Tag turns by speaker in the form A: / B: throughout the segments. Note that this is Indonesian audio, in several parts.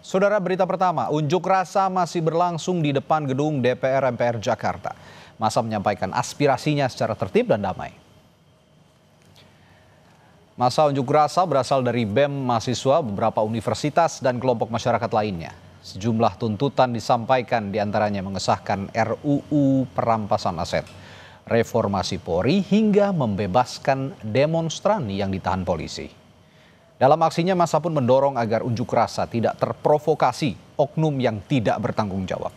A: Saudara, berita pertama, unjuk rasa masih berlangsung di depan gedung DPR MPR Jakarta. Massa menyampaikan aspirasinya secara tertib dan damai. Massa unjuk rasa berasal dari BEM mahasiswa, beberapa universitas, dan kelompok masyarakat lainnya. Sejumlah tuntutan disampaikan, diantaranya mengesahkan RUU perampasan aset, reformasi Polri, hingga membebaskan demonstran yang ditahan polisi. Dalam aksinya, massa pun mendorong agar unjuk rasa tidak terprovokasi oknum yang tidak bertanggung jawab.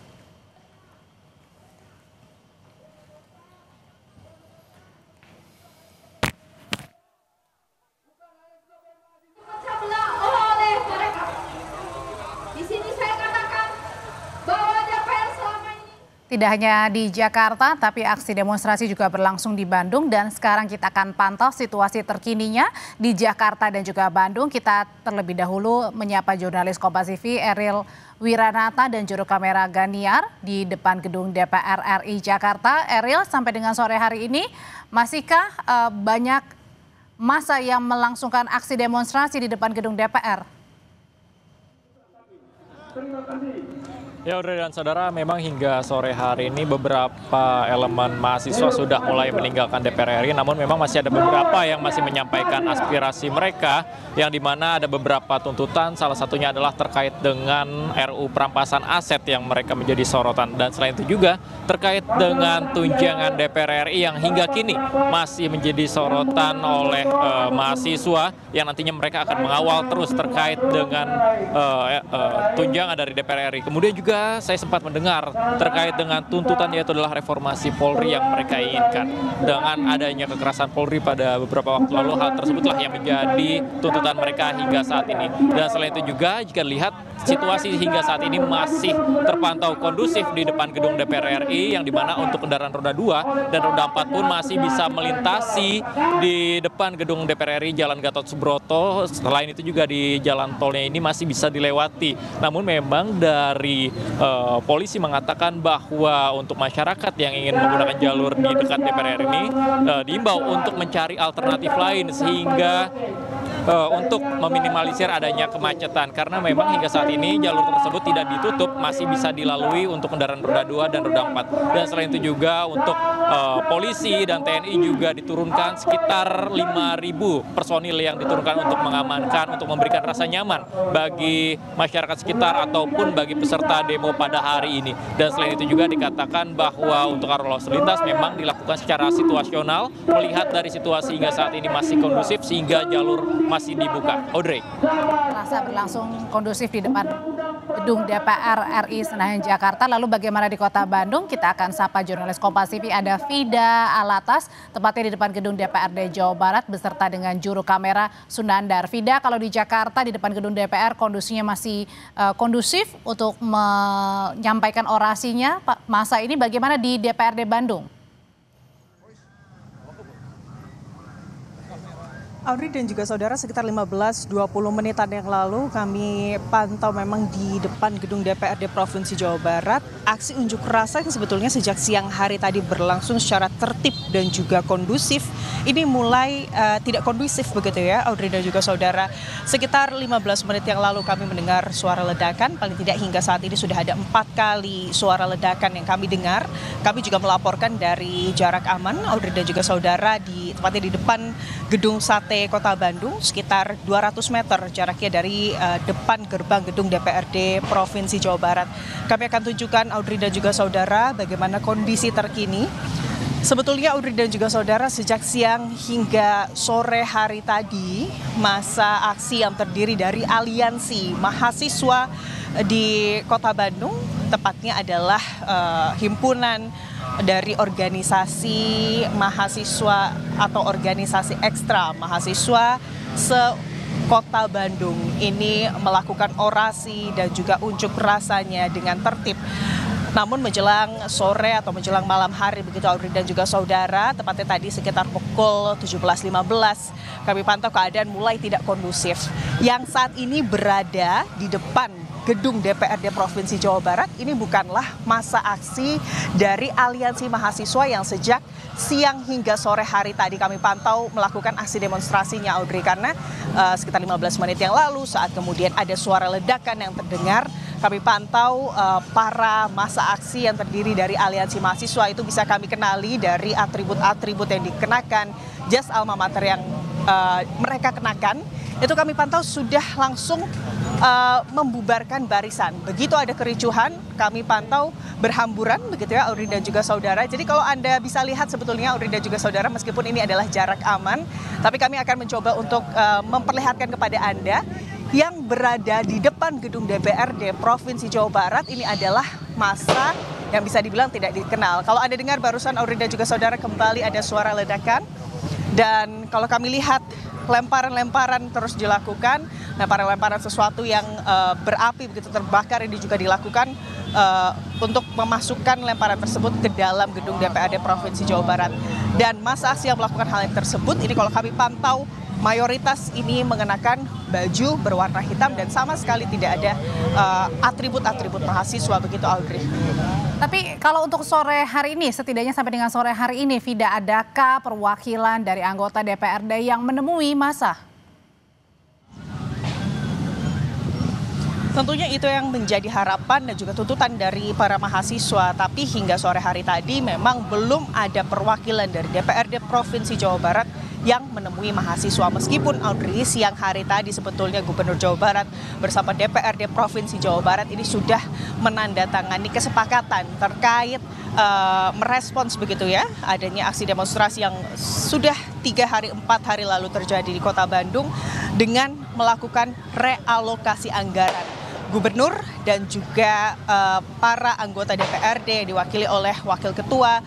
B: Tidak hanya di Jakarta, tapi aksi demonstrasi juga berlangsung di Bandung. Dan sekarang kita akan pantau situasi terkininya di Jakarta dan juga Bandung. Kita terlebih dahulu menyapa jurnalis Kompas TV Eril Wiranata dan juru kamera Ganiar di depan gedung DPR RI Jakarta. Eril, sampai dengan sore hari ini, masihkah banyak massa yang melangsungkan aksi demonstrasi di depan gedung DPR?
C: Ya, Audrey dan saudara, memang hingga sore hari ini beberapa elemen mahasiswa sudah mulai meninggalkan DPR RI, namun memang masih ada beberapa yang masih menyampaikan aspirasi mereka, yang dimana ada beberapa tuntutan, salah satunya adalah terkait dengan RUU perampasan aset yang mereka menjadi sorotan, dan selain itu juga terkait dengan tunjangan DPR RI yang hingga kini masih menjadi sorotan oleh mahasiswa, yang nantinya mereka akan mengawal terus terkait dengan tunjangan dari DPR RI. Kemudian juga saya sempat mendengar terkait dengan tuntutan, yaitu adalah reformasi Polri yang mereka inginkan. Dengan adanya kekerasan Polri pada beberapa waktu lalu, hal tersebutlah yang menjadi tuntutan mereka hingga saat ini. Dan selain itu juga, jika lihat situasi hingga saat ini masih terpantau kondusif di depan gedung DPR RI, yang dimana untuk kendaraan roda 2 dan roda 4 pun masih bisa melintasi di depan gedung DPR RI Jalan Gatot Subroto. Selain itu juga di jalan tolnya ini masih bisa dilewati. Namun memang dari polisi mengatakan bahwa untuk masyarakat yang ingin menggunakan jalur di dekat DPR ini diimbau untuk mencari alternatif lain, sehingga untuk meminimalisir adanya kemacetan, karena memang hingga saat ini jalur tersebut tidak ditutup, masih bisa dilalui untuk kendaraan roda 2 dan roda 4. Dan selain itu juga untuk polisi dan TNI juga diturunkan sekitar 5.000 personil yang diturunkan untuk mengamankan, untuk memberikan rasa nyaman bagi masyarakat sekitar ataupun bagi peserta demo pada hari ini. Dan selain itu juga dikatakan bahwa untuk arus lalu lintas memang dilakukan secara situasional, melihat dari situasi hingga saat ini masih kondusif sehingga jalur masih dibuka. Audrey.
B: Rasa berlangsung kondusif di depan gedung DPR RI Senayan Jakarta. Lalu bagaimana di kota Bandung? Kita akan sapa jurnalis Kompas TV, ada Vida Alatas, tepatnya di depan gedung DPRD Jawa Barat beserta dengan juru kamera Sunandar. Vida, kalau di Jakarta di depan gedung DPR kondisinya masih kondusif untuk menyampaikan orasinya, Pak. Masa ini bagaimana di DPRD Bandung?
D: Audrey dan juga saudara, sekitar 15-20 menitan yang lalu kami pantau memang di depan gedung DPRD Provinsi Jawa Barat. Aksi unjuk rasa yang sebetulnya sejak siang hari tadi berlangsung secara tertib dan juga kondusif. Ini mulai tidak kondusif begitu ya, Audrey dan juga saudara. Sekitar 15 menit yang lalu kami mendengar suara ledakan, paling tidak hingga saat ini sudah ada 4 kali suara ledakan yang kami dengar. Kami juga melaporkan dari jarak aman, Audrey dan juga saudara, tepatnya di depan gedung Sate Kota Bandung, sekitar 200 meter jaraknya dari depan gerbang gedung DPRD Provinsi Jawa Barat. Kami akan tunjukkan Audrey dan juga saudara bagaimana kondisi terkini. Sebetulnya Audrey dan juga saudara, sejak siang hingga sore hari tadi, masa aksi yang terdiri dari aliansi mahasiswa di Kota Bandung, tepatnya adalah himpunan dari organisasi mahasiswa atau organisasi ekstra mahasiswa se-Kota Bandung ini melakukan orasi dan juga unjuk rasanya dengan tertib. Namun menjelang sore atau menjelang malam hari begitu Audrey dan juga saudara, tepatnya tadi sekitar pukul 17.15, kami pantau keadaan mulai tidak kondusif. Yang saat ini berada di depan gedung DPRD Provinsi Jawa Barat ini bukanlah masa aksi dari aliansi mahasiswa yang sejak siang hingga sore hari tadi kami pantau melakukan aksi demonstrasinya, Audrey, karena sekitar 15 menit yang lalu saat kemudian ada suara ledakan yang terdengar, kami pantau para masa aksi yang terdiri dari aliansi mahasiswa itu bisa kami kenali dari atribut-atribut yang dikenakan, jas alma mater yang mereka kenakan, itu kami pantau sudah langsung membubarkan barisan. Begitu ada kericuhan, kami pantau berhamburan begitu ya, Audrey dan juga saudara. Jadi kalau Anda bisa lihat sebetulnya Audrey dan juga saudara, meskipun ini adalah jarak aman, tapi kami akan mencoba untuk memperlihatkan kepada Anda yang berada di depan gedung DPRD Provinsi Jawa Barat ini adalah massa yang bisa dibilang tidak dikenal. Kalau Anda dengar barusan Audrey dan juga saudara, kembali ada suara ledakan. Dan kalau kami lihat lemparan-lemparan terus dilakukan, lemparan-lemparan sesuatu yang berapi begitu terbakar ini juga dilakukan untuk memasukkan lemparan tersebut ke dalam gedung DPRD Provinsi Jawa Barat. Dan masa aksi yang melakukan hal yang tersebut ini kalau kami pantau mayoritas ini mengenakan baju berwarna hitam dan sama sekali tidak ada atribut-atribut mahasiswa begitu, Audrey.
B: Tapi kalau untuk sore hari ini, setidaknya sampai dengan sore hari ini, Vida, adakah perwakilan dari anggota DPRD yang menemui massa?
D: Tentunya itu yang menjadi harapan dan juga tuntutan dari para mahasiswa. Tapi hingga sore hari tadi memang belum ada perwakilan dari DPRD Provinsi Jawa Barat yang menemui mahasiswa. Meskipun Audrey siang hari tadi sebetulnya Gubernur Jawa Barat bersama DPRD Provinsi Jawa Barat ini sudah menandatangani kesepakatan terkait merespons begitu ya adanya aksi demonstrasi yang sudah 4 hari lalu terjadi di Kota Bandung dengan melakukan realokasi anggaran. Gubernur dan juga para anggota DPRD yang diwakili oleh Wakil Ketua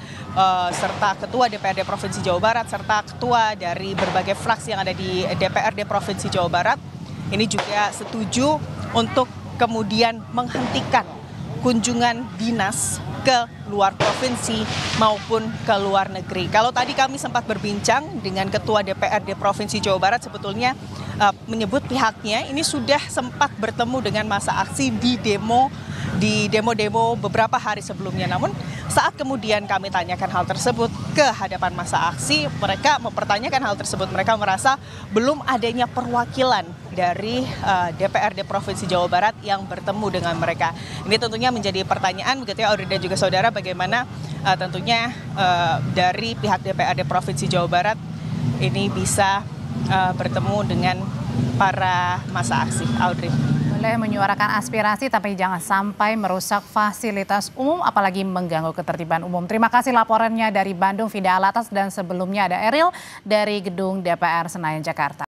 D: serta Ketua DPRD Provinsi Jawa Barat serta Ketua dari berbagai fraksi yang ada di DPRD Provinsi Jawa Barat ini juga setuju untuk kemudian menghentikan kunjungan dinas ke luar provinsi maupun ke luar negeri. Kalau tadi kami sempat berbincang dengan Ketua DPRD Provinsi Jawa Barat sebetulnya menyebut pihaknya ini sudah sempat bertemu dengan masa aksi di demo-demo beberapa hari sebelumnya. Namun saat kemudian kami tanyakan hal tersebut ke hadapan masa aksi, mereka mempertanyakan hal tersebut. Mereka merasa belum adanya perwakilan dari DPRD Provinsi Jawa Barat yang bertemu dengan mereka. Ini tentunya menjadi pertanyaan begitu ya, Audrey dan juga saudara, bagaimana tentunya dari pihak DPRD Provinsi Jawa Barat ini bisa bertemu dengan para masa aksi, Audrey.
B: Boleh menyuarakan aspirasi tapi jangan sampai merusak fasilitas umum apalagi mengganggu ketertiban umum. Terima kasih laporannya dari Bandung, Vida Alatas, dan sebelumnya ada Eril dari gedung DPR Senayan, Jakarta.